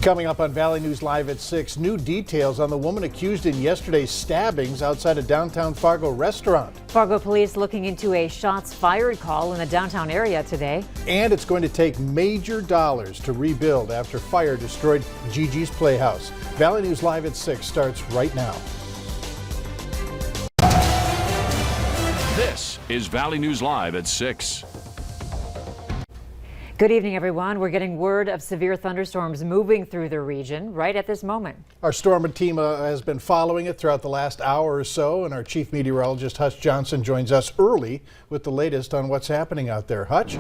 Coming up on Valley News Live at 6, new details on the woman accused in yesterday's stabbings outside a downtown Fargo restaurant. Fargo police looking into a shots fired call in the downtown area today. And it's going to take major dollars to rebuild after fire destroyed Gigi's Playhouse. Valley News Live at 6 starts right now. This is Valley News Live at 6. Good evening, everyone. We're getting word of severe thunderstorms moving through the region right at this moment. Our storm team has been following it throughout the last hour or so, and our chief meteorologist Hutch Johnson joins us early with the latest on what's happening out there. Hutch?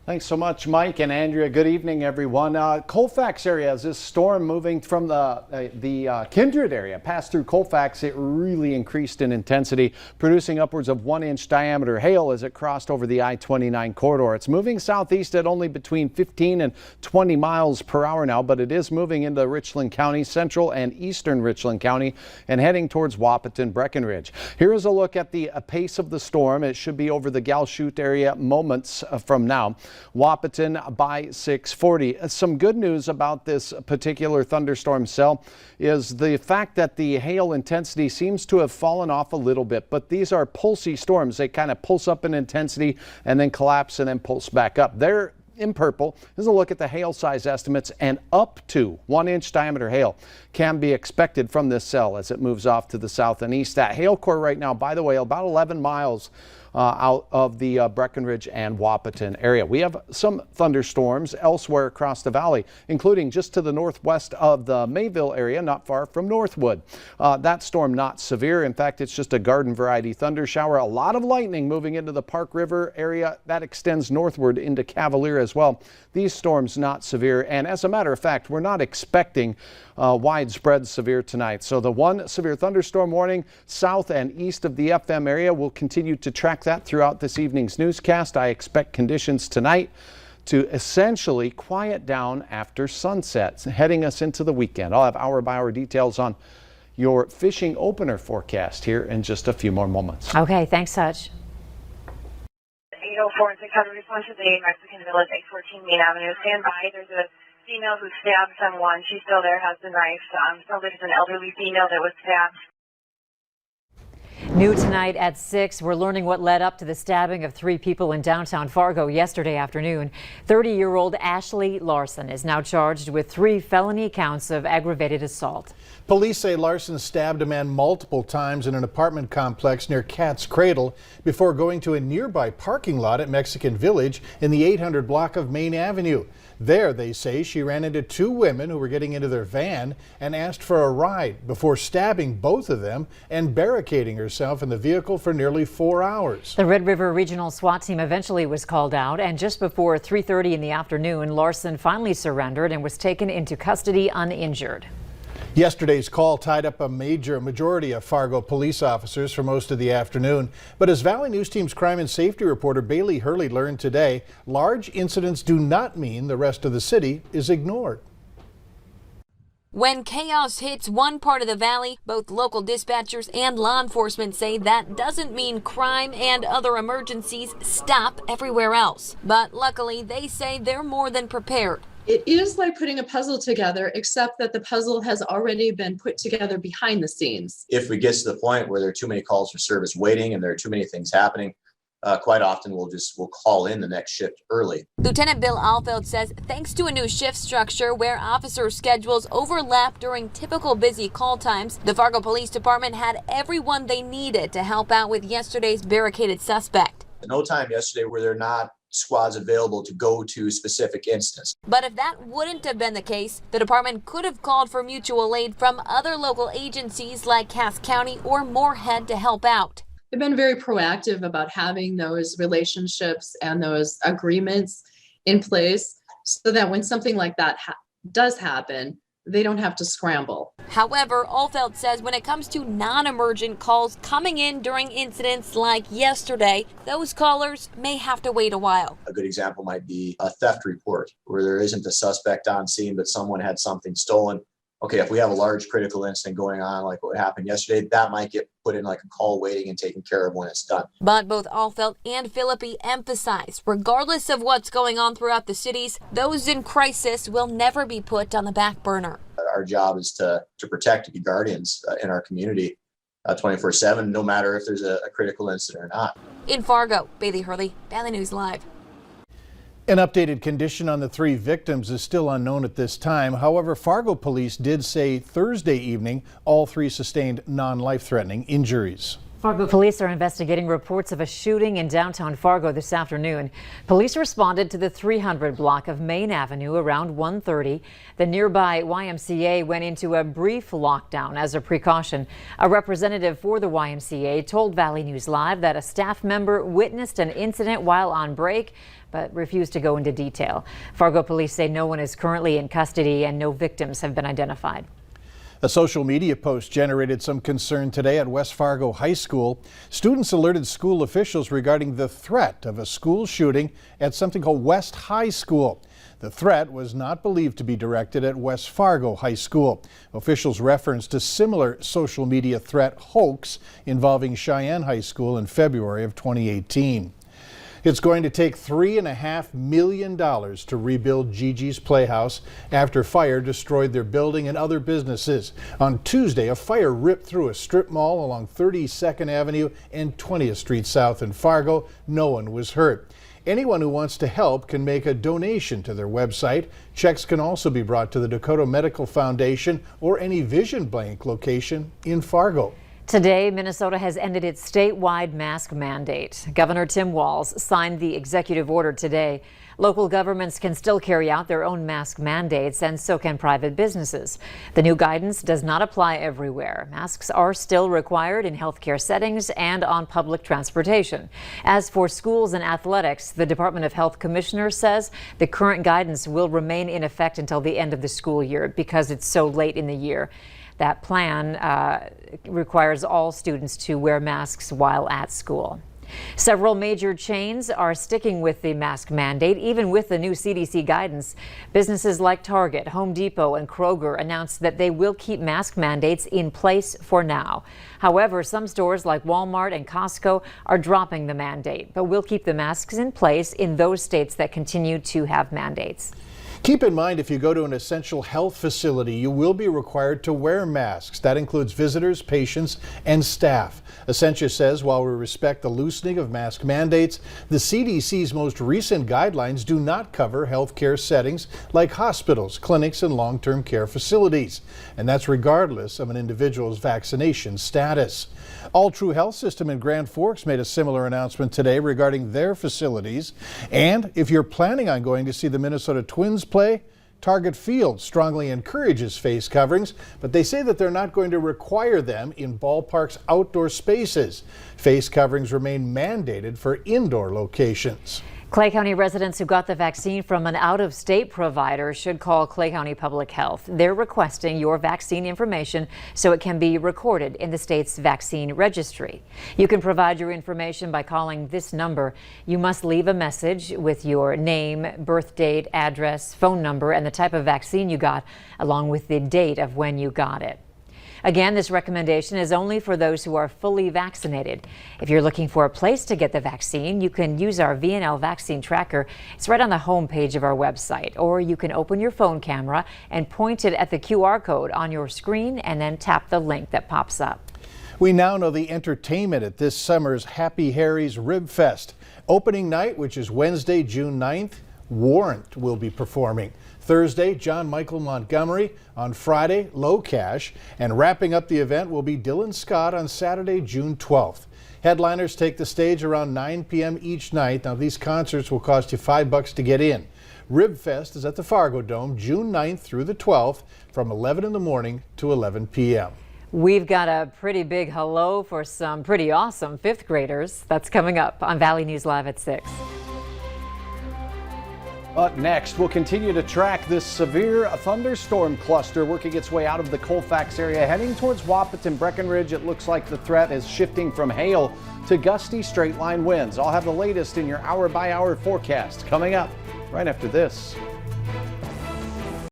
Thanks so much, Mike and Andrea. Good evening, everyone. Colfax area, as this storm moving from the Kindred area passed through Colfax, it really increased in intensity, producing upwards of 1-inch diameter hail as it crossed over the I-29 corridor. It's moving southeast at only between 15 and 20 miles per hour now, but it is moving into Richland County, central and eastern Richland County, and heading towards Wahpeton, Breckenridge. Here is a look at the pace of the storm. It should be over the Galchute area moments from now. Wahpeton by 6:40. Some good news about this particular thunderstorm cell is the fact that the hail intensity seems to have fallen off a little bit, but these are pulsy storms. They kind of pulse up in intensity and then collapse and then pulse back up. They're in purple. Here's a look at the hail size estimates, and up to 1-inch diameter hail can be expected from this cell as it moves off to the south and east. That hail core right now, by the way, about 11 miles out of the Breckenridge and Wahpeton area. We have some thunderstorms elsewhere across the valley, including just to the northwest of the Mayville area, not far from Northwood. That storm not severe. In fact, it's just a garden variety thunder shower. A lot of lightning moving into the Park River area. That extends northward into Cavalier as well. These storms not severe. And as a matter of fact, we're not expecting widespread severe tonight. So the one severe thunderstorm warning south and east of the FM area will continue to track that throughout this evening's newscast. I expect conditions tonight to essentially quiet down after sunset, heading us into the weekend. I'll have hour-by-hour details on your fishing opener forecast here in just a few more moments. Okay, thanks, Hutch. 804 and 600 response to the Mexican Village, 814 Main Avenue. Stand by. There's a female who stabbed someone. She's still there, has the knife. Sounds like it's an elderly female that was stabbed. New tonight at 6, we're learning what led up to the stabbing of 3 people in downtown Fargo yesterday afternoon. 30-year-old Ashley Larson is now charged with 3 felony counts of aggravated assault. Police say Larson stabbed a man multiple times in an apartment complex near Cat's Cradle before going to a nearby parking lot at Mexican Village in the 800 block of Main Avenue. There, they say, she ran into 2 women who were getting into their van and asked for a ride before stabbing both of them and barricading herself in the vehicle for nearly 4 hours. The Red River Regional SWAT team eventually was called out, and just before 3:30 in the afternoon, Larson finally surrendered and was taken into custody uninjured. Yesterday's call tied up a majority of Fargo police officers for most of the afternoon. But as Valley News Team's crime and safety reporter Bailey Hurley learned today, large incidents do not mean the rest of the city is ignored. When chaos hits one part of the valley, both local dispatchers and law enforcement say that doesn't mean crime and other emergencies stop everywhere else. But luckily, they say they're more than prepared. It is like putting a puzzle together, except that the puzzle has already been put together behind the scenes. If we get to the point where there are too many calls for service waiting and there are too many things happening, quite often we'll call in the next shift early. Lieutenant Bill Alfeld says thanks to a new shift structure where officer schedules overlap during typical busy call times, the Fargo Police Department had everyone they needed to help out with yesterday's barricaded suspect. No time yesterday were there not squads available to go to specific incidents. But if that wouldn't have been the case, the department could have called for mutual aid from other local agencies like Cass County or Moorhead to help out. They've been very proactive about having those relationships and those agreements in place so that when something like that does happen, they don't have to scramble. However, Alfeld says when it comes to non-emergent calls coming in during incidents like yesterday, those callers may have to wait a while. A good example might be a theft report where there isn't a suspect on scene, but someone had something stolen. okay, if we have a large critical incident going on, like what happened yesterday, that might get put in like a call waiting and taken care of when it's done. But both Alfeld and Philippi emphasize, regardless of what's going on throughout the cities, those in crisis will never be put on the back burner. Our job is to protect and be guardians in our community 24/7, no matter if there's a critical incident or not. In Fargo, Bailey Hurley, Valley News Live. An updated condition on the 3 victims is still unknown at this time. However, Fargo police did say Thursday evening all 3 sustained non-life-threatening injuries. Fargo police are investigating reports of a shooting in downtown Fargo this afternoon. Police responded to the 300 block of Main Avenue around 1:30. The nearby YMCA went into a brief lockdown as a precaution. A representative for the YMCA told Valley News Live that a staff member witnessed an incident while on break, but refused to go into detail. Fargo police say no one is currently in custody and no victims have been identified. A social media post generated some concern today at West Fargo High School. Students alerted school officials regarding the threat of a school shooting at something called West High School. The threat was not believed to be directed at West Fargo High School. Officials referenced a similar social media threat hoax involving Cheyenne High School in February of 2018. It's going to take $3.5 million to rebuild Gigi's Playhouse after fire destroyed their building and other businesses. On Tuesday, a fire ripped through a strip mall along 32nd Avenue and 20th Street South in Fargo. No one was hurt. Anyone who wants to help can make a donation to their website. Checks can also be brought to the Dakota Medical Foundation or any Vision Bank location in Fargo. Today, Minnesota has ended its statewide mask mandate. Governor Tim Walz signed the executive order today. Local governments can still carry out their own mask mandates, and so can private businesses. The new guidance does not apply everywhere. Masks are still required in healthcare settings and on public transportation. As for schools and athletics, the Department of Health commissioner says the current guidance will remain in effect until the end of the school year because it's so late in the year. That plan requires all students to wear masks while at school. Several major chains are sticking with the mask mandate, even with the new CDC guidance. Businesses like Target, Home Depot, and Kroger announced that they will keep mask mandates in place for now. However, some stores like Walmart and Costco are dropping the mandate, but will keep the masks in place in those states that continue to have mandates. Keep in mind, if you go to an essential health facility, you will be required to wear masks. That includes visitors, patients, and staff. Essentia says while we respect the loosening of mask mandates, the CDC's most recent guidelines do not cover healthcare settings like hospitals, clinics, and long-term care facilities. And that's regardless of an individual's vaccination status. All True Health System in Grand Forks made a similar announcement today regarding their facilities. And if you're planning on going to see the Minnesota Twins play, Target Field strongly encourages face coverings, but they say that they're not going to require them in ballparks' outdoor spaces. Face coverings remain mandated for indoor locations. Clay County residents who got the vaccine from an out-of-state provider should call Clay County Public Health. They're requesting your vaccine information so it can be recorded in the state's vaccine registry. You can provide your information by calling this number. You must leave a message with your name, birth date, address, phone number, and the type of vaccine you got, along with the date of when you got it. Again, this recommendation is only for those who are fully vaccinated. If you're looking for a place to get the vaccine, you can use our VNL vaccine tracker. It's right on the home page of our website, or you can open your phone camera and point it at the QR code on your screen and then tap the link that pops up. We now know the entertainment at this summer's Happy Harry's Rib Fest. Opening night, which is Wednesday, June 9th, Warrant will be performing. Thursday, John Michael Montgomery. On Friday, Low Cash. And wrapping up the event will be Dylan Scott on Saturday, June 12th. Headliners take the stage around 9 p.m. each night. Now, these concerts will cost you $5 to get in. Rib Fest is at the Fargo Dome, June 9th through the 12th from 11 in the morning to 11 p.m. We've got a pretty big hello for some pretty awesome fifth graders. That's coming up on Valley News Live at 6. Up next, we'll continue to track this severe thunderstorm cluster working its way out of the Colfax area, heading towards Wahpeton, Breckenridge. It looks like the threat is shifting from hail to gusty straight line winds. I'll have the latest in your hour-by-hour forecast coming up right after this.